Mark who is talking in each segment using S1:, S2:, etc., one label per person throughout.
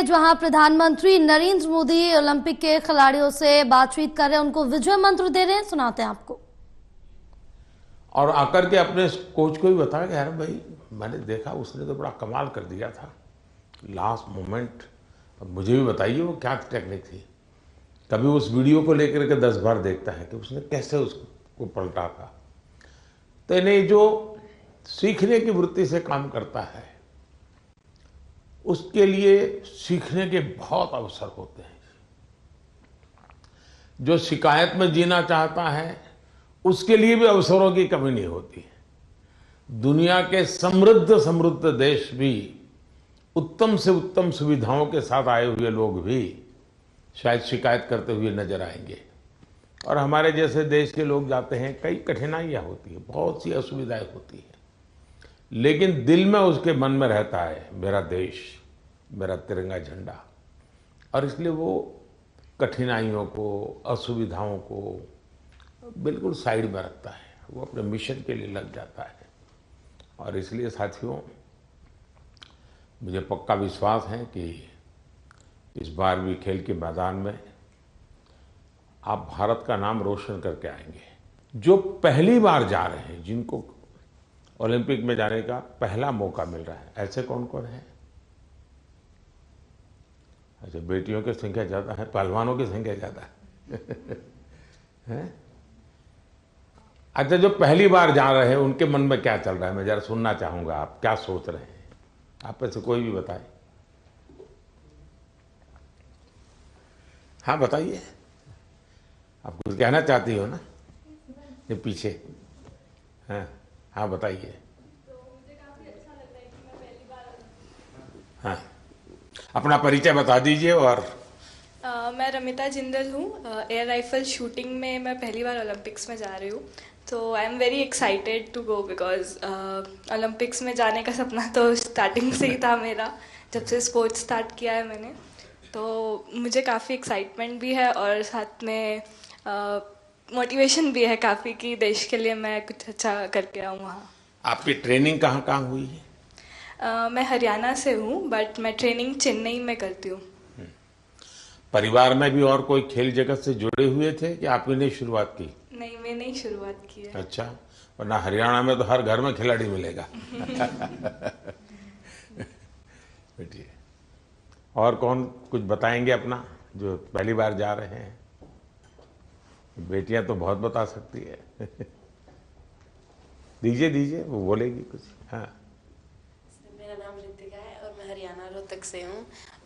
S1: जहां प्रधानमंत्री नरेंद्र मोदी ओलंपिक के खिलाड़ियों से बातचीत कर रहे हैं, उनको विजय मंत्र दे रहे हैं, सुनाते हैं आपको।
S2: और आकर के अपने कोच को भी बताया कि यार भाई मैंने देखा उसने तो बड़ा कमाल कर दिया था लास्ट मोमेंट, अब मुझे भी बताइए वो क्या टेक्निक थी। कभी उस वीडियो को लेकर के 10 बार देखता है कि उसने कैसे उसको पलटा था। तो इन्हें जो सीखने की वृत्ति से काम करता है उसके लिए सीखने के बहुत अवसर होते हैं। जो शिकायत में जीना चाहता है उसके लिए भी अवसरों की कमी नहीं होती है। दुनिया के समृद्ध समृद्ध देश भी उत्तम से उत्तम सुविधाओं के साथ आए हुए लोग भी शायद शिकायत करते हुए नजर आएंगे। और हमारे जैसे देश के लोग जाते हैं, कई कठिनाइयां होती है, बहुत सी असुविधाएं होती है, लेकिन दिल में उसके मन में रहता है मेरा देश, मेरा तिरंगा झंडा। और इसलिए वो कठिनाइयों को, असुविधाओं को बिल्कुल साइड में रखता है, वो अपने मिशन के लिए लग जाता है। और इसलिए साथियों, मुझे पक्का विश्वास है कि इस बार भी खेल के मैदान में आप भारत का नाम रोशन करके आएंगे। जो पहली बार जा रहे हैं, जिनको ओलंपिक में जाने का पहला मौका मिल रहा है, ऐसे कौन कौन है? अच्छा, बेटियों की संख्या ज़्यादा है, पहलवानों की संख्या ज़्यादा है? अच्छा, जो पहली बार जा रहे हैं उनके मन में क्या चल रहा है, मैं जरा सुनना चाहूंगा। आप क्या सोच रहे हैं? आप में से कोई भी बताए। हाँ बताइए, आप कुछ कहना चाहती हो ना? ये पीछे। हाँ हाँ बताइए।
S3: मुझे काफी अच्छा लग रहा है कि मैं पहली बार।
S2: हाँ, अपना परिचय बता दीजिए। और
S3: मैं रमिता जिंदल हूँ। एयर राइफल शूटिंग में मैं पहली बार ओलंपिक्स में जा रही हूँ, तो I am very excited to go because Olympics में जाने का सपना तो स्टार्टिंग से ही था मेरा, जब से स्पोर्ट्स स्टार्ट किया है मैंने। तो मुझे काफ़ी एक्साइटमेंट भी है और साथ में मोटिवेशन भी है काफ़ी कि देश के लिए मैं कुछ अच्छा करके आऊँ वहाँ।
S2: आपकी ट्रेनिंग कहाँ कहाँ हुई है?
S3: मैं हरियाणा से हूँ, बट मैं ट्रेनिंग चेन्नई में करती हूँ।
S2: परिवार में भी और कोई खेल जगत से जुड़े हुए थे कि आप ही ने शुरुआत की?
S3: नहीं, मैंने ही शुरुआत की है।
S2: अच्छा, वरना हरियाणा में तो हर घर में खिलाड़ी मिलेगा। बैठिए। और कौन कुछ बताएंगे अपना, जो पहली बार जा रहे हैं? बेटियां तो बहुत बता सकती है। दीजिए दीजिए, वो बोलेगी कुछ। हाँ।
S4: मेरा नाम रितिका है और मैं हरियाणा रोहतक से हूँ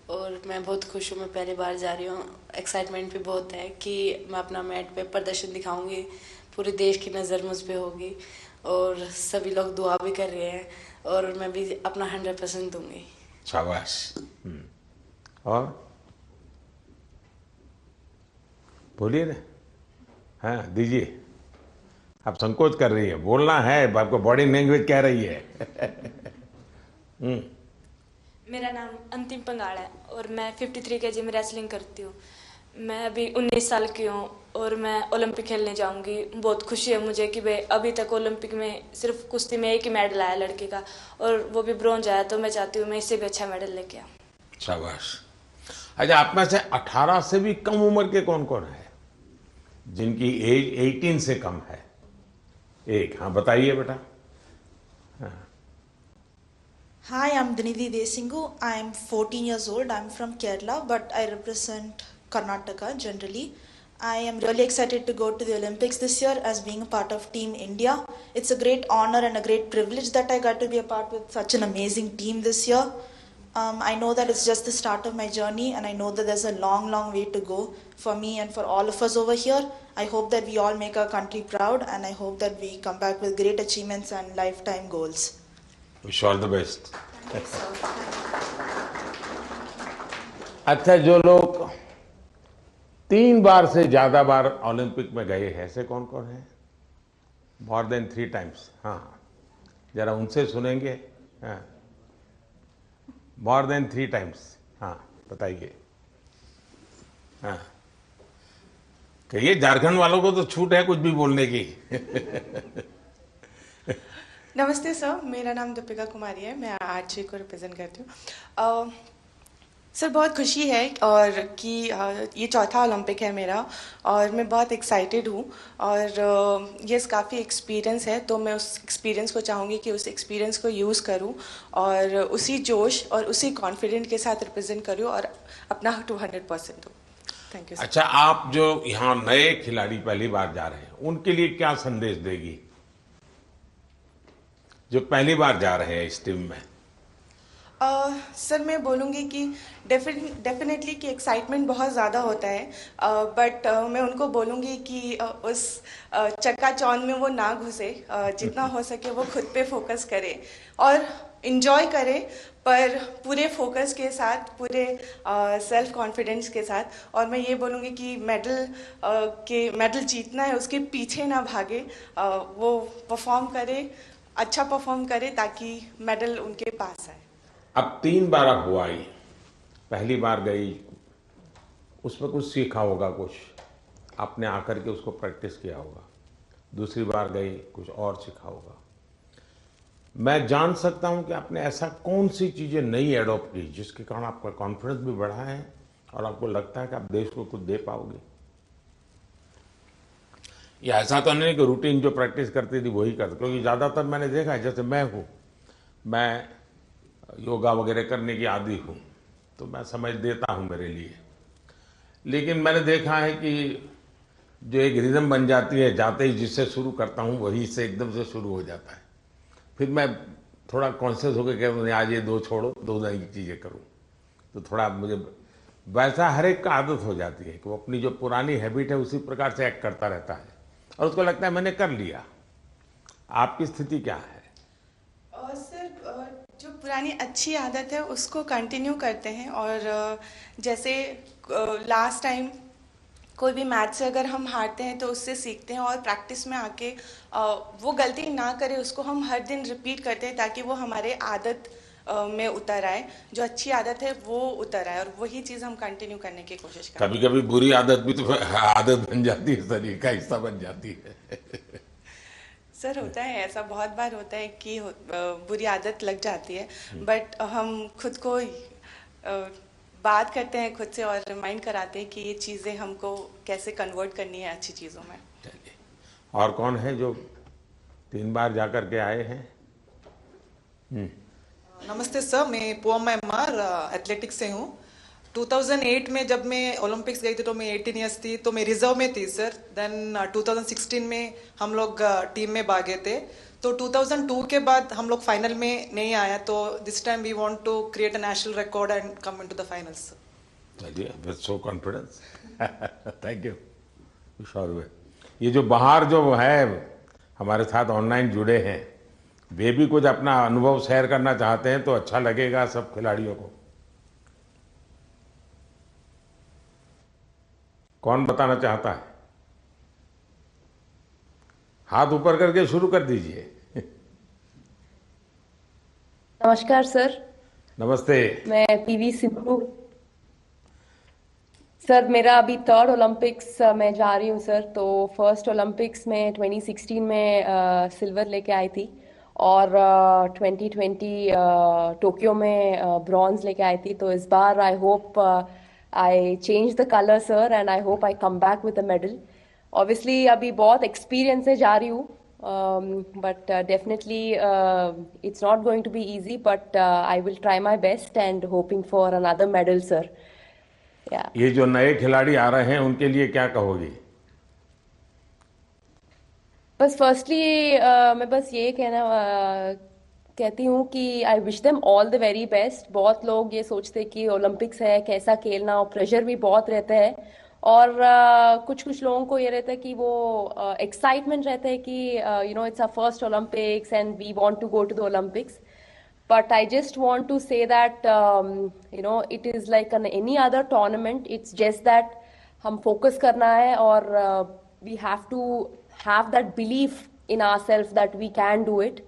S4: और मैं बहुत खुश हूँ, मैं पहली बार जा रही हूँ। एक्साइटमेंट भी बहुत है कि मैं अपना मैट पे प्रदर्शन दिखाऊंगी, पूरे देश की नज़र मुझ पे होगी और सभी लोग दुआ भी कर रहे हैं और मैं भी अपना 100% दूंगी।
S2: शाबाश। और बोलिए ना। हाँ दीजिए। आप संकोच कर रही है, बोलना है, आपको बॉडी लैंग्वेज कह रही है।
S5: मेरा नाम अंतिम पंगाड़ है और मैं 53 केजी में रेसलिंग करती हूँ। मैं अभी 19 साल की हूँ और मैं ओलंपिक खेलने जाऊँगी। बहुत खुशी है मुझे कि भाई अभी तक ओलंपिक में सिर्फ कुश्ती में एक ही मेडल आया लड़के का, और वो भी ब्रॉन्ज आया, तो मैं चाहती हूँ मैं इससे भी अच्छा मेडल लेके आऊँ।
S2: शाबाश। अच्छा, आप में से 18 से भी कम उम्र के कौन कौन है जिनकी एज 18 से कम है? एक, हाँ बताइए बेटा।
S6: Hi, I'm Dinidhi Desingu. I'm 14 years old. I'm from Kerala, but I represent Karnataka generally. I am really excited to go to the Olympics this year as being a part of Team India. It's a great honor and a great privilege that I got to be a part with such an amazing team this year. I know that it's just the start of my journey, and I know that there's a long, long way to go for me and for all of us over here. I hope that we all make our country proud, and I hope that we come back with great achievements and lifetime goals.
S2: Wish all the best. अच्छा, जो लोग 3 बार से ज्यादा बार Olympic में गए हैं, ऐसे कौन कौन है? More than 3 times. हाँ, जरा उनसे सुनेंगे। हाँ, मोर देन 3 टाइम्स। हाँ बताइए। हाँ, कहिए, झारखंड वालों को तो छूट है कुछ भी बोलने की।
S7: नमस्ते सर, मेरा नाम दीपिका कुमारी है, मैं आरजे को रिप्रेजेंट करती हूँ।
S6: सर बहुत खुशी है और कि ये चौथा ओलंपिक है मेरा और मैं बहुत एक्साइटेड हूँ और ये काफ़ी एक्सपीरियंस है, तो मैं उस एक्सपीरियंस को चाहूँगी कि उस एक्सपीरियंस को यूज़ करूँ और उसी जोश और उसी कॉन्फिडेंट के साथ रिप्रेजेंट करूँ और अपना 200% दूँ। Thank you sir.
S2: अच्छा, आप जो यहाँ नए खिलाड़ी पहली बार जा रहे हैं उनके लिए क्या संदेश देगी, जो पहली बार जा रहे हैं इस टीम में?
S6: सर मैं बोलूँगी कि डेफिनेटली कि एक्साइटमेंट बहुत ज़्यादा होता है, बट मैं उनको बोलूँगी कि उस चक्काचौंध में वो ना घुसे, जितना हो सके वो खुद पे फोकस करे और इन्जॉय करे, पर पूरे फोकस के साथ, पूरे सेल्फ कॉन्फिडेंस के साथ। और मैं ये बोलूँगी कि मेडल जीतना है उसके पीछे ना भागे, वो परफॉर्म करे, अच्छा परफॉर्म करे ताकि मेडल उनके पास आए।
S2: अब 3 बार आप हुआ ही, पहली बार गई, उसमें कुछ सीखा होगा, कुछ आपने आकर के उसको प्रैक्टिस किया होगा। दूसरी बार गई, कुछ और सीखा होगा। मैं जान सकता हूं कि आपने ऐसा कौन सी चीजें नई एडॉप्ट की जिसके कारण आपका कॉन्फिडेंस भी बढ़ा है और आपको लगता है कि आप देश को कुछ दे पाओगे? या ऐसा तो नहीं कि रूटीन जो प्रैक्टिस करती थी वही करते, क्योंकि ज़्यादातर मैंने देखा है, जैसे मैं योगा वगैरह करने की आदी हूँ, तो मैं समझ देता हूँ मेरे लिए, लेकिन मैंने देखा है कि जो एक रिदम बन जाती है, जाते ही जिससे शुरू करता हूँ वही से एकदम से शुरू हो जाता है। फिर मैं थोड़ा कॉन्शियस होकर कहता हूँ आज ये 2 छोड़ो, 2 नई चीज़ें करूँ, तो थोड़ा मुझे वैसा हर एक का आदत हो जाती है कि वो अपनी जो पुरानी हैबिट है उसी प्रकार से एक्ट करता रहता है और उसको लगता है मैंने कर लिया। आपकी स्थिति क्या है?
S6: सर जो पुरानी अच्छी आदत है उसको कंटिन्यू करते हैं और जैसे लास्ट टाइम कोई भी मैच से अगर हम हारते हैं तो उससे सीखते हैं और प्रैक्टिस में आके वो गलती ना करें, उसको हम हर दिन रिपीट करते हैं ताकि वो हमारे आदत में उतर आए, जो अच्छी आदत है वो उतर आए और वही चीज़ हम कंटिन्यू करने की कोशिश करते हैं।
S2: कभी कभी बुरी आदत भी तो आदत बन जाती है, शरीर का हिस्सा बन जाती है।
S6: सर होता है ऐसा, बहुत बार होता है कि बुरी आदत लग जाती है, बट हम खुद को बात करते हैं खुद से और रिमाइंड कराते हैं कि ये चीज़ें हमको कैसे कन्वर्ट करनी है अच्छी चीज़ों में।
S2: चलिए, और कौन है जो 3 बार जाकर के आए हैं?
S7: नमस्ते सर, मैं पूअम्मा एमआर एथलेटिक्स से हूँ। 2008 में जब मैं ओलंपिक्स गई थी तो मैं 18 ईयर्स थी, तो मैं रिजर्व में थी सर। देन 2016 में हम लोग टीम में भागे थे, तो 2002 के बाद हम लोग फाइनल में नहीं आया, तो this time we want to create a national record and come into the finals.
S2: चलिए, with so confidence. Thank you. Sure. ये जो बाहर जो है हमारे साथ ऑनलाइन जुड़े हैं, वे भी कुछ अपना अनुभव शेयर करना चाहते हैं तो अच्छा लगेगा सब खिलाड़ियों को। कौन बताना चाहता है? हाथ ऊपर करके शुरू कर दीजिए।
S8: नमस्कार सर।
S2: नमस्ते।
S8: मैं पीवी सिंधु। सर मेरा अभी 3rd ओलंपिक्स में जा रही हूँ सर। तो फर्स्ट ओलंपिक्स में 2016 में सिल्वर लेके आई थी और 2020 टोक्यो में ब्रॉन्ज लेके आई थी। तो इस बार I hope I change the colour sir and I hope I come back with a medal. Obviously अभी बहुत एक्सपीरियंस से जा रही हूँ, but definitely it's not going to be easy, but I will try my best and hoping for another medal sir. Yeah.
S2: ये जो नए खिलाड़ी आ रहे हैं उनके लिए क्या कहोगी?
S8: बस फर्स्टली मैं बस ये कहती हूँ कि I wish them all the very best. बहुत लोग ये सोचते कि ओलंपिक्स है कैसा खेलना, और प्रेशर भी बहुत रहता है, और कुछ कुछ लोगों को ये रहता है कि वो एक्साइटमेंट रहता है कि you know it's our first Olympics and we want to go to the Olympics. But I just want to say that you know it is like any other tournament. It's just that हम focus करना है और we have to have that belief in ourselves that we can do it.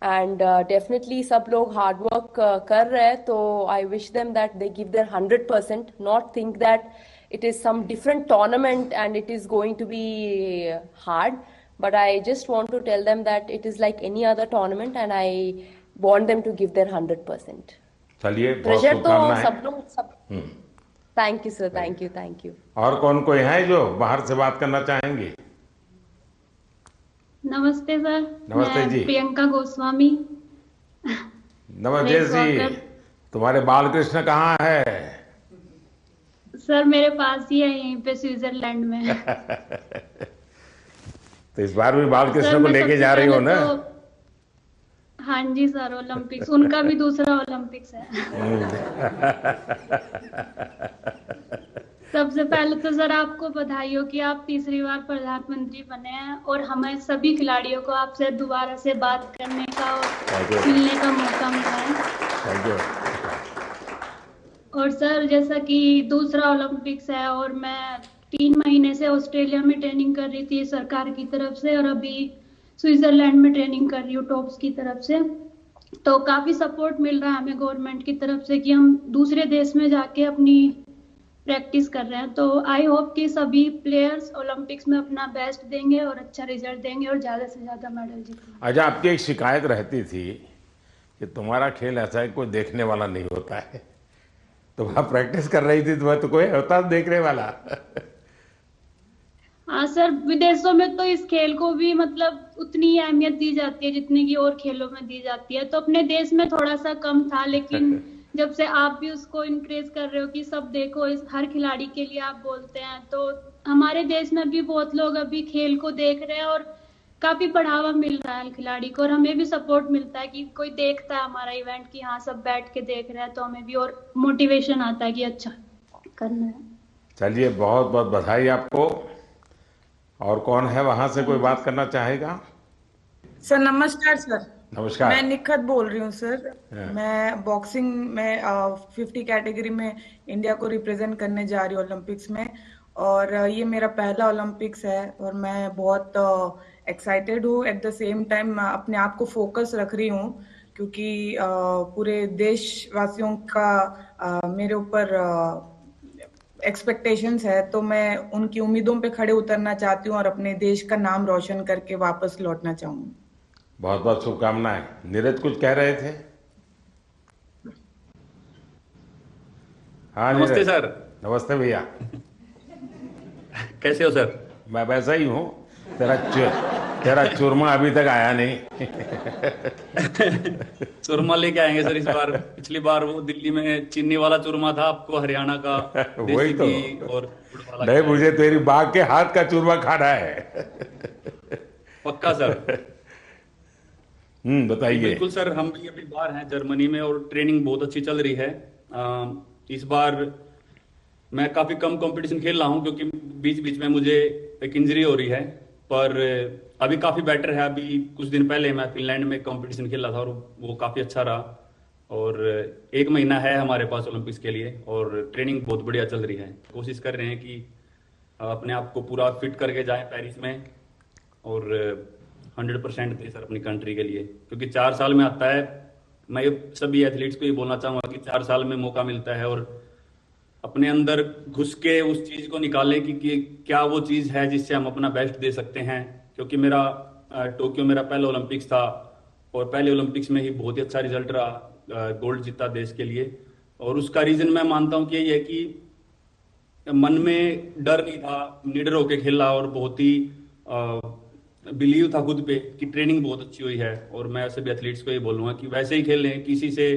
S8: And definitely सब लोग hard work कर रहे हैं, तो I wish them that they give their 100%, not think that it is some different tournament and it is going to be hard. But I just want to tell them that it is like any other tournament and I want them to give their 100%.
S2: चलिए, बहुत
S8: pressure तो
S2: शुभकामनाएं।
S8: सब लोग सब thank you sir, thank you.
S2: और कौन कोई है जो बाहर से बात करना चाहेंगे?
S9: नमस्ते सर।
S2: नमस्ते
S9: मैं
S2: जी।
S9: प्रियंका गोस्वामी।
S2: नमस्ते
S9: मेरे
S2: जी।
S9: सौकर
S2: तुम्हारे बालकृष्ण कहाँ है?
S9: सर मेरे पास ही है, यहीं पे स्विट्जरलैंड में।
S2: तो इस बार भी
S9: सर
S2: बालकृष्ण को
S9: मैं
S2: लेके
S9: सबसे
S2: जा रही हो
S9: पहले
S2: ना?
S9: तो हाँ जी सर, ओलंपिक्स उनका भी दूसरा ओलंपिक्स है। सबसे पहले तो सर आपको बधाई हो कि आप तीसरी बार प्रधानमंत्री बने हैं और हमें सभी खिलाड़ियों को आपसे दोबारा से बात करने का
S2: Thank you.
S9: और मिलने का मौका मिला है।
S2: Thank you.
S9: और सर जैसा कि दूसरा ओलंपिक्स है और मैं 3 महीने से ऑस्ट्रेलिया में ट्रेनिंग कर रही थी सरकार की तरफ से, और अभी स्विट्जरलैंड में ट्रेनिंग कर रही हूँ टॉप्स की तरफ से। तो काफी सपोर्ट मिल रहा है हमें गवर्नमेंट की तरफ से कि हम दूसरे देश में जाके अपनी प्रैक्टिस कर रहे हैं। तो आई होप कि सभी प्लेयर्स ओलंपिक्स में अपना बेस्ट देंगे और अच्छा रिजल्ट देंगे और ज्यादा से ज्यादा मेडल जीतेंगे।
S2: अच्छा, आपकी एक शिकायत रहती थी कि तुम्हारा खेल ऐसा है कोई देखने वाला नहीं होता है। तुम आप प्रैक्टिस कर रही थी, तुम्हें तो कोई होता देखने वाला?
S9: हाँ सर, विदेशों में तो इस खेल को भी मतलब उतनी ही अहमियत दी जाती है जितनी की और खेलों में दी जाती है। तो अपने देश में थोड़ा सा कम था, लेकिन जब से आप भी उसको इनक्रेज कर रहे हो कि सब देखो, इस हर खिलाड़ी के लिए आप बोलते हैं, तो हमारे देश में भी बहुत लोग अभी खेल को देख रहे हैं और काफी बढ़ावा मिल रहा है खिलाड़ी को। और हमें भी सपोर्ट मिलता है कि कोई देखता है हमारा इवेंट कि हाँ सब बैठ के देख रहे हैं, तो हमें भी और मोटिवेशन आता है कि अच्छा करना है।
S2: चलिए, बहुत बहुत बधाई आपको। और कौन है वहां से कोई बात करना चाहेगा?
S10: सर नमस्कार सर।
S2: नमस्कार।
S10: मैं निखत बोल रही हूँ सर।
S2: हाँ।
S10: मैं बॉक्सिंग में 50 कैटेगरी में इंडिया को रिप्रेजेंट करने जा रही हूँ ओलंपिक्स में, और ये मेरा पहला ओलंपिक्स है और मैं बहुत एक्साइटेड हूँ। एट द सेम टाइम मैं अपने आप को फोकस रख रही हूँ क्योंकि पूरे देशवासियों का मेरे ऊपर एक्सपेक्टेशंस है, तो मैं उनकी उम्मीदों पे खड़े उतरना चाहती हूँ और अपने देश का नाम रोशन करके वापस लौटना चाहूंगी।
S2: बहुत बहुत शुभकामनाएं। नीरज कुछ कह रहे थे? हाँ
S11: नमस्ते
S2: नीरज।
S11: सर।
S2: नमस्ते भैया।
S11: कैसे हो सर?
S2: मैं वैसा ही हूँ। तेरा चूरमा अभी तक आया नहीं।
S11: चूरमा लेके आएंगे सर इस बार। पिछली बार वो दिल्ली में चीनी वाला चूरमा था, आपको हरियाणा का
S2: वही
S11: देसी
S2: तो।
S11: घी और गुड़ वाला
S2: नहीं,
S11: खिलाएंगे।
S2: मुझे तेरी बाग के हाथ का चूरमा खाना है।
S11: पक्का सर।
S2: बताइए।
S11: बिल्कुल सर, हम भी अभी बाहर हैं जर्मनी में और ट्रेनिंग बहुत अच्छी चल रही है। इस बार मैं काफी कम कंपटीशन खेल रहा हूँ क्योंकि बीच बीच में मुझे एक इंजरी हो रही है, पर अभी काफी बेटर है। अभी कुछ दिन पहले मैं फिनलैंड में कंपटीशन खेला था और वो काफी अच्छा रहा। और 1 महीना है हमारे पास ओलंपिक्स के लिए और ट्रेनिंग बहुत बढ़िया चल रही है। कोशिश कर रहे हैं कि अपने आप को पूरा फिट करके जाएं पेरिस में और 100% दे सर अपनी कंट्री के लिए, क्योंकि 4 साल में आता है। मैं सभी एथलीट्स को ये बोलना चाहूंगा कि 4 साल में मौका मिलता है और अपने अंदर घुस के उस चीज को निकालें कि क्या वो चीज है जिससे हम अपना बेस्ट दे सकते हैं। क्योंकि मेरा टोक्यो मेरा पहला ओलंपिक्स था और पहले ओलंपिक्स में ही बहुत ही अच्छा रिजल्ट रहा, गोल्ड जीता देश के लिए। और उसका रीजन मैं मानता हूँ कि यही है कि मन में डर नहीं था, निडर होके खेला और बहुत ही बिलीव था खुद पे कि ट्रेनिंग बहुत अच्छी हुई है। और मैं सभी एथलीट्स को ये बोलूंगा कि वैसे ही खेलें, किसी से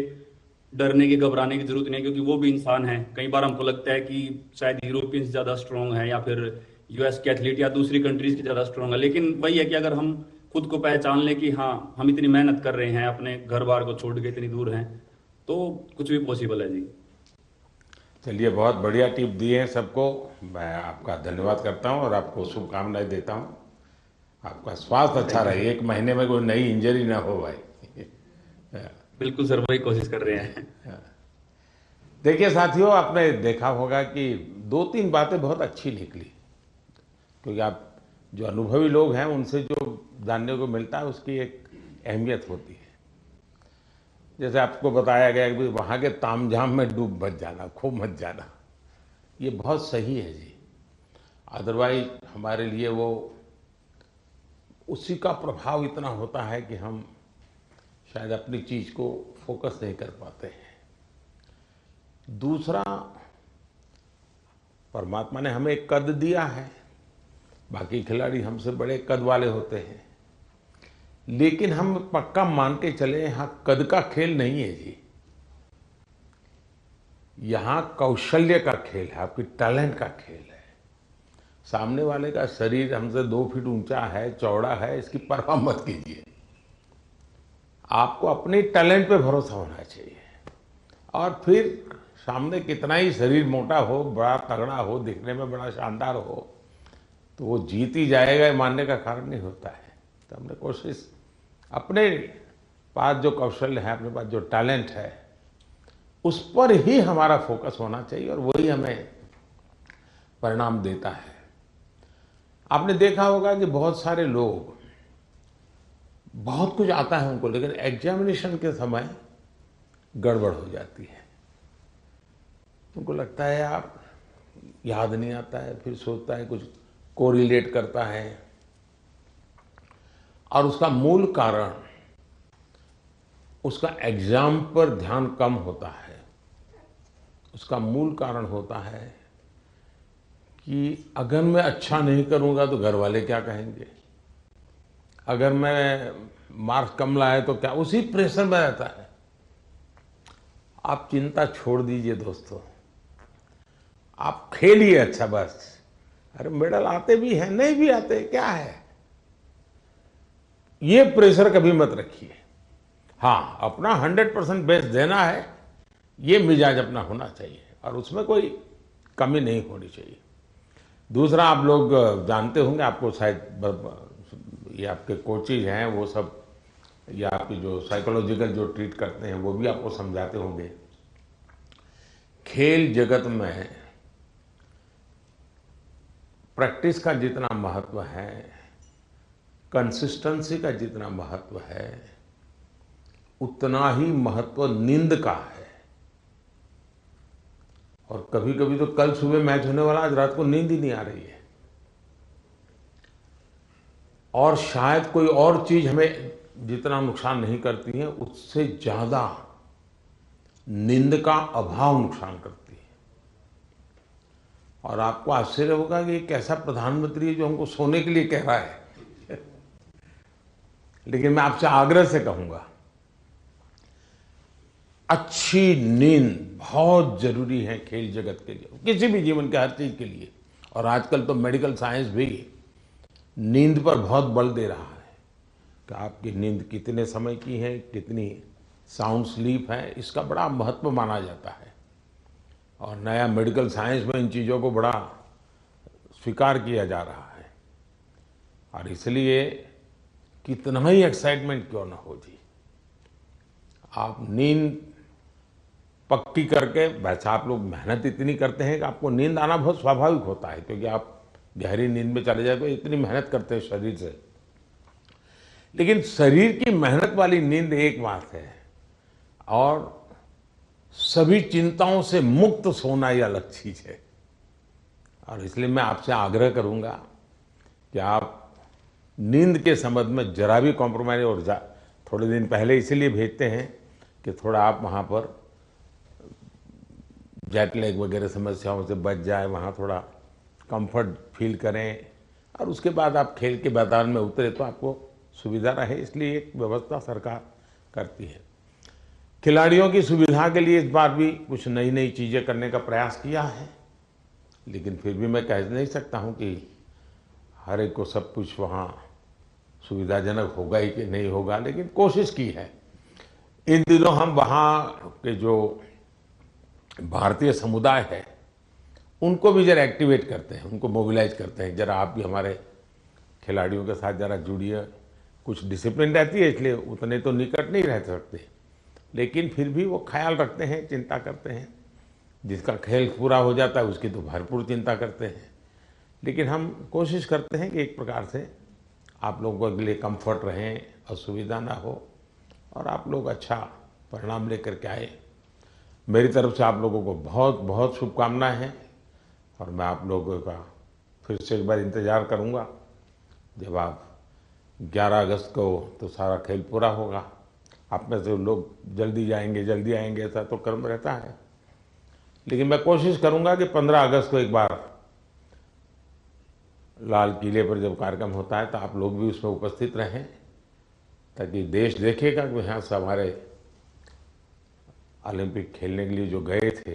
S11: डरने की घबराने की जरूरत नहीं है, क्योंकि वो भी इंसान है। कई बार हमको लगता है कि शायद यूरोपियंस ज्यादा स्ट्रांग है या फिर यूएस के एथलीट या दूसरी कंट्रीज की ज्यादा स्ट्रांग है, लेकिन वही है कि अगर हम खुद को पहचान लें कि हाँ हम इतनी मेहनत कर रहे हैं, अपने घर बार को छोड़ के इतनी दूर हैं, तो कुछ भी पॉसिबल है जी।
S2: चलिए, बहुत बढ़िया टिप दिए हैं सबको। मैं आपका धन्यवाद करता हूं और आपको शुभकामनाएं देता हूं। आपका स्वास्थ्य अच्छा रहे, 1 महीने में कोई नई इंजरी ना हो भाई।
S11: बिल्कुल सर, वही कोशिश कर रहे हैं।
S2: देखिए साथियों, आपने देखा होगा कि 2-3 बातें बहुत अच्छी निकली, क्योंकि आप जो अनुभवी लोग हैं उनसे जो जानने को मिलता है उसकी एक अहमियत होती है। जैसे आपको बताया गया कि वहाँ के तामझाम में डूब मत जाना, खूब मत जाना, ये बहुत सही है जी। अदरवाइज हमारे लिए वो उसी का प्रभाव इतना होता है कि हम शायद अपनी चीज़ को फोकस नहीं कर पाते हैं। दूसरा, परमात्मा ने हमें एक कद दिया है, बाकी खिलाड़ी हमसे बड़े कद वाले होते हैं, लेकिन हम पक्का मान के चले यहाँ कद का खेल नहीं है जी, यहाँ कौशल्य का खेल है, आपकी टैलेंट का खेल है। सामने वाले का शरीर हमसे 2 फीट ऊंचा है, चौड़ा है, इसकी परवाह मत कीजिए। आपको अपने टैलेंट पे भरोसा होना चाहिए, और फिर सामने कितना ही शरीर मोटा हो, बड़ा तगड़ा हो, दिखने में बड़ा शानदार हो, तो वो जीत ही जाएगा, ये मानने का कारण नहीं होता है। तो हमने कोशिश, अपने पास जो कौशल्य है, अपने पास जो टैलेंट है, उस पर ही हमारा फोकस होना चाहिए, और वही हमें परिणाम देता है। आपने देखा होगा कि बहुत सारे लोग, बहुत कुछ आता है उनको, लेकिन एग्जामिनेशन के समय गड़बड़ हो जाती है। उनको लगता है आप याद नहीं आता है, फिर सोचता है, कुछ कोरिलेट करता है, और उसका मूल कारण उसका एग्जाम पर ध्यान कम होता है। उसका मूल कारण होता है कि अगर मैं अच्छा नहीं करूंगा तो घर वाले क्या कहेंगे, अगर मैं मार्क्स कम लाए तो क्या, उसी प्रेशर में रहता है। आप चिंता छोड़ दीजिए दोस्तों, आप खेलिए अच्छा बस। अरे मेडल आते भी हैं, नहीं भी आते, क्या है, ये प्रेशर कभी मत रखिए। हाँ, अपना 100% बेस्ट देना है, ये मिजाज अपना होना चाहिए, और उसमें कोई कमी नहीं होनी चाहिए। दूसरा, आप लोग जानते होंगे, आपको शायद ये आपके कोचेज हैं वो सब, या आपकी जो साइकोलॉजिकल जो ट्रीट करते हैं वो भी आपको समझाते होंगे। खेल जगत में प्रैक्टिस का जितना महत्व है, कंसिस्टेंसी का जितना महत्व है, उतना ही महत्व नींद का है। और कभी कभी तो कल सुबह मैच होने वाला, आज रात को नींद ही नहीं आ रही है, और शायद कोई और चीज हमें जितना नुकसान नहीं करती है, उससे ज्यादा नींद का अभाव नुकसान करती है। और आपको आश्चर्य होगा कि एक ऐसा प्रधानमंत्री है जो हमको सोने के लिए कह रहा है लेकिन मैं आपसे आग्रह से कहूंगा, अच्छी नींद बहुत जरूरी है खेल जगत के लिए, किसी भी जीवन के हर चीज के लिए। और आजकल तो मेडिकल साइंस भी नींद पर बहुत बल दे रहा है कि आपकी नींद कितने समय की है, कितनी साउंड स्लीप है, इसका बड़ा महत्व माना जाता है। और नया मेडिकल साइंस में इन चीज़ों को बड़ा स्वीकार किया जा रहा है, और इसलिए कितना ही एक्साइटमेंट क्यों ना हो जी, आप नींद पक्की करके, वैसे आप लोग मेहनत इतनी करते हैं कि आपको नींद आना बहुत स्वाभाविक होता है, क्योंकि आप गहरी नींद में चले जाए तो इतनी मेहनत करते हैं शरीर से। लेकिन शरीर की मेहनत वाली नींद एक बात है, और सभी चिंताओं से मुक्त सोना ये अलग चीज है। और इसलिए मैं आपसे आग्रह करूंगा कि आप नींद के संबंध में जरा भी कॉम्प्रोमाइज, और थोड़े दिन पहले इसीलिए भेजते हैं कि थोड़ा आप वहाँ पर जेट लैग वगैरह समस्याओं से बच जाए, वहाँ थोड़ा कंफर्ट फील करें, और उसके बाद आप खेल के मैदान में उतरे तो आपको सुविधा रहे, इसलिए एक व्यवस्था सरकार करती है। खिलाड़ियों की सुविधा के लिए इस बार भी कुछ नई नई चीज़ें करने का प्रयास किया है, लेकिन फिर भी मैं कह नहीं सकता हूँ कि हर एक को सब कुछ वहाँ सुविधाजनक होगा ही कि नहीं होगा, लेकिन कोशिश की है। इन दिनों हम वहाँ के जो भारतीय समुदाय है उनको भी जरा एक्टिवेट करते हैं, उनको मोबिलाइज करते हैं, जरा आप भी हमारे खिलाड़ियों के साथ जरा जुड़िए। कुछ डिसिप्लिन रहती है, इसलिए उतने तो निकट नहीं रह सकते, लेकिन फिर भी वो ख्याल रखते हैं, चिंता करते हैं। जिसका खेल पूरा हो जाता है उसकी तो भरपूर चिंता करते हैं, लेकिन हम कोशिश करते हैं कि एक प्रकार से आप लोगों के लिए कंफर्ट रहें, असुविधा ना हो, और आप लोग अच्छा परिणाम लेकर के आए। मेरी तरफ से आप लोगों को बहुत बहुत शुभकामनाएं हैं, और मैं आप लोगों का फिर से एक बार इंतज़ार करूंगा जब आप 11 अगस्त को तो सारा खेल पूरा होगा। आप में से लोग जल्दी जाएंगे, जल्दी आएंगे, ऐसा तो क्रम रहता है। लेकिन मैं कोशिश करूंगा कि 15 अगस्त को एक बार लाल किले पर जब कार्यक्रम होता है तो आप लोग भी उसमें उपस्थित रहें, ताकि देश देखेगा कि यहाँ से हमारे ओलंपिक खेलने के लिए जो गए थे,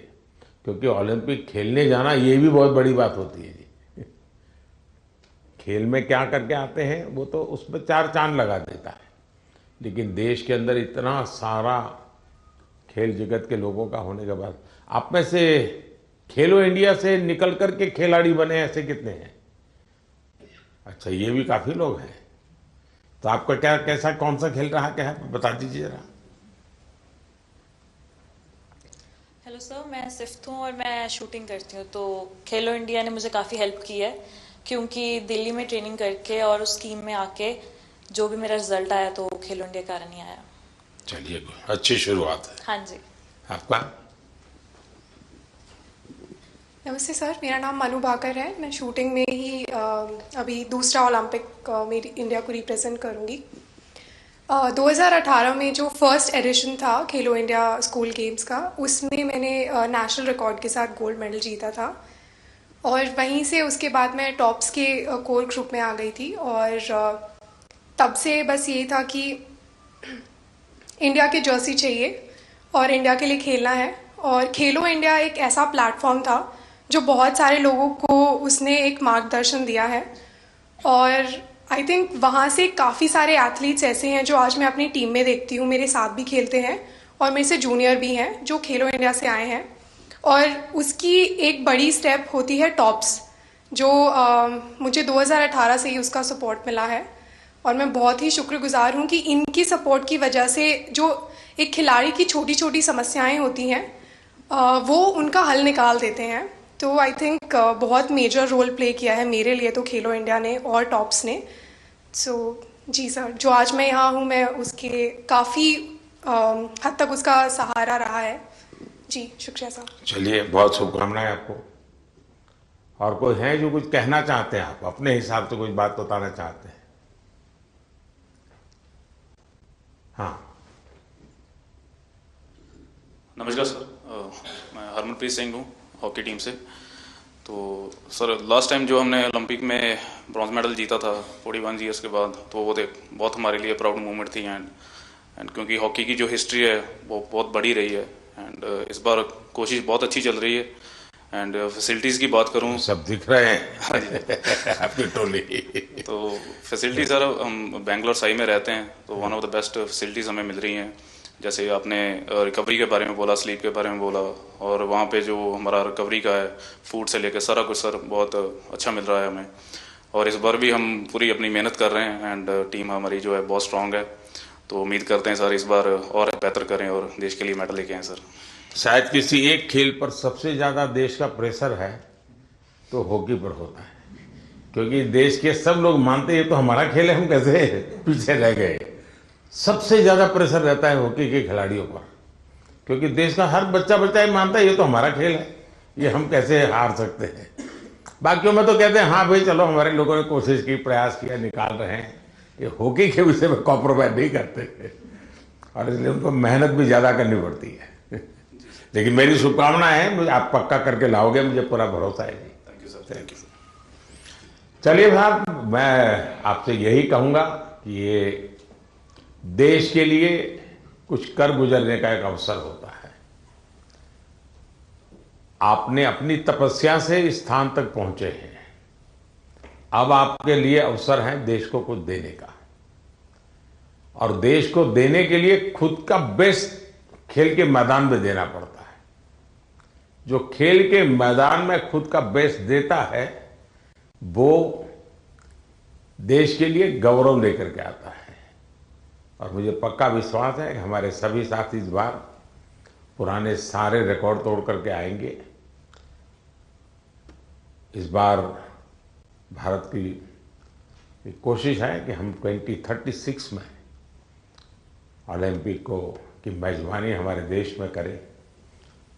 S2: क्योंकि ओलंपिक खेलने जाना ये भी बहुत बड़ी बात होती है जी। खेल में क्या करके आते हैं वो तो उसमें 4 चांद लगा देता है, लेकिन देश के अंदर इतना सारा खेल जगत के लोगों का होने के बाद आप में से खेलो इंडिया से निकल कर के खिलाड़ी बने ऐसे कितने हैं? अच्छा, ये भी काफी लोग हैं। तो आपका क्या कैसा कौन सा खेल रहा क्या है बता दीजिए जरा।
S12: हेलो सर, मैं सिफ्त हूँ और मैं शूटिंग करती हूँ। तो खेलो इंडिया ने मुझे काफ़ी हेल्प की है, क्योंकि दिल्ली में ट्रेनिंग करके और उस टीम में आके जो भी मेरा रिजल्ट आया तो खेलो इंडिया कारण ही आया।
S2: चलिए, अच्छी शुरुआत है।
S12: हाँ जी।
S2: आपका?
S13: नमस्ते सर, मेरा नाम मनु भाकर है। मैं शूटिंग में ही अभी दूसरा ओलंपिक मेरी इंडिया को रिप्रेजेंट करूँगी। 2018 में जो फर्स्ट एडिशन था खेलो इंडिया स्कूल गेम्स का, उसमें मैंने नेशनल रिकॉर्ड के साथ गोल्ड मेडल जीता था, और वहीं से उसके बाद मैं टॉप्स के कोर ग्रुप में आ गई थी। और तब से बस यही था कि इंडिया की जर्सी चाहिए और इंडिया के लिए खेलना है। और खेलो इंडिया एक ऐसा प्लेटफॉर्म था जो बहुत सारे लोगों को उसने एक मार्गदर्शन दिया है, और आई थिंक वहाँ से काफ़ी सारे एथलीट्स ऐसे हैं जो आज मैं अपनी टीम में देखती हूँ, मेरे साथ भी खेलते हैं और मेरे से जूनियर भी हैं जो खेलो इंडिया से आए हैं। और उसकी एक बड़ी स्टेप होती है टॉप्स, जो मुझे 2018 से ही उसका सपोर्ट मिला है, और मैं बहुत ही शुक्रगुजार हूँ कि इनकी सपोर्ट की वजह से जो एक खिलाड़ी की छोटी छोटी समस्याएं होती हैं वो उनका हल निकाल देते हैं। तो आई थिंक बहुत मेजर रोल प्ले किया है मेरे लिए तो खेलो इंडिया ने और टॉप्स ने। सो जी सर, जो आज मैं यहाँ हूँ मैं उसके काफ़ी हद तक उसका सहारा रहा है। जी शुक्रिया सर।
S2: चलिए, बहुत शुभकामनाएं आपको। और कोई है जो कुछ कहना चाहते हैं, आप अपने हिसाब से कुछ बात बताना चाहते हैं? हाँ,
S14: नमस्कार सर, मैं हरमनप्रीत सिंह हूँ हॉकी टीम से। तो सर, लास्ट टाइम जो हमने ओलंपिक में ब्रॉन्ज मेडल जीता था 41 ईयर्स के बाद, तो वो बहुत हमारे लिए प्राउड मोमेंट थी। एंड क्योंकि हॉकी की जो हिस्ट्री है वो बहुत बड़ी रही है, एंड इस बार कोशिश बहुत अच्छी चल रही है। एंड फैसिलिटीज़ की बात करूँ,
S2: सब दिख रहे हैं आपकी टोली।
S14: तो फैसिलिटी सर, हम बेंगलोर साई में रहते हैं, तो one of the best facilities हमें मिल रही हैं। जैसे आपने रिकवरी के बारे में बोला, स्लीप के बारे में बोला, और वहाँ पे जो हमारा रिकवरी का है, फूड से लेकर सारा कुछ सर बहुत अच्छा मिल रहा है हमें। और इस बार भी हम पूरी अपनी मेहनत कर रहे हैं, एंड टीम हमारी जो है बहुत स्ट्रांग है। तो उम्मीद करते हैं सर इस बार और बेहतर करें और देश के लिए मेडल लेके आएँ सर।
S2: शायद किसी एक खेल पर सबसे ज़्यादा देश का प्रेशर है तो हॉकी पर होता है, क्योंकि देश के सब लोग मानते हैं तो हमारा खेल है, हम कैसे पीछे रह गए। सबसे ज़्यादा प्रेशर रहता है हॉकी के खिलाड़ियों पर, क्योंकि देश का हर बच्चा ये मानता है ये तो हमारा खेल है, ये हम कैसे हार सकते हैं। बाकियों में तो कहते हैं हाँ भाई चलो हमारे लोगों ने कोशिश की, प्रयास किया, निकाल रहे हैं। ये हॉकी के विषय में कॉम्प्रोमाइज नहीं करते और इसलिए उनको मेहनत भी ज़्यादा करनी पड़ती है। लेकिन मेरी शुभकामनाएं हैं, मुझे आप पक्का करके लाओगे, मुझे पूरा भरोसा है जी।
S14: Thank you sir, thank you.
S2: चलिए साहब, मैं आपसे यही कहूँगा कि ये देश के लिए कुछ कर गुजरने का एक अवसर होता है। आपने अपनी तपस्या से इस स्थान तक पहुंचे हैं, अब आपके लिए अवसर है देश को कुछ देने का, और देश को देने के लिए खुद का बेस्ट खेल के मैदान में देना पड़ता है। जो खेल के मैदान में खुद का बेस्ट देता है वो देश के लिए गौरव लेकर के आता है। और मुझे पक्का विश्वास है कि हमारे सभी साथी इस बार पुराने सारे रिकॉर्ड तोड़ करके आएंगे। इस बार भारत की कोशिश है कि हम 2036 में ओलंपिक की मेजबानी हमारे देश में करें।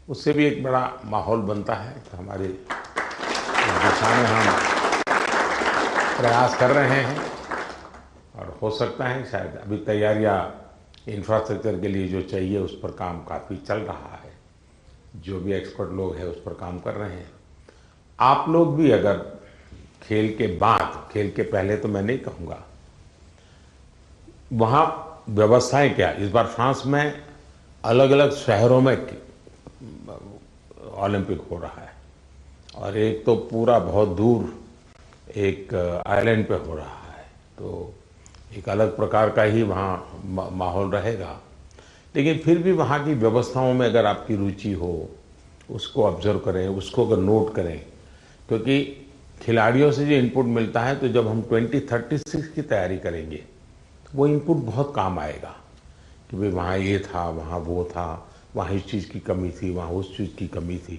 S2: उससे भी एक बड़ा माहौल बनता है। तो हमारे दिशा में हम प्रयास कर रहे हैं, और हो सकता है शायद अभी तैयारियां इंफ्रास्ट्रक्चर के लिए जो चाहिए उस पर काम काफ़ी चल रहा है। जो भी एक्सपर्ट लोग हैं उस पर काम कर रहे हैं। आप लोग भी अगर खेल के बाद, खेल के पहले तो मैं नहीं कहूँगा, वहाँ व्यवस्थाएं क्या, इस बार फ्रांस में अलग अलग शहरों में ओलंपिक हो रहा है और एक तो पूरा बहुत दूर एक आइलैंड पे हो रहा है, तो एक अलग प्रकार का ही वहाँ माहौल रहेगा। लेकिन फिर भी वहाँ की व्यवस्थाओं में अगर आपकी रुचि हो, उसको ऑब्जर्व करें, उसको अगर नोट करें, क्योंकि खिलाड़ियों से जो इनपुट मिलता है, तो जब हम 2036 की तैयारी करेंगे वो इनपुट बहुत काम आएगा कि भाई वहाँ ये था, वहाँ वो था, वहाँ इस चीज़ की कमी थी, वहाँ उस चीज़ की कमी थी।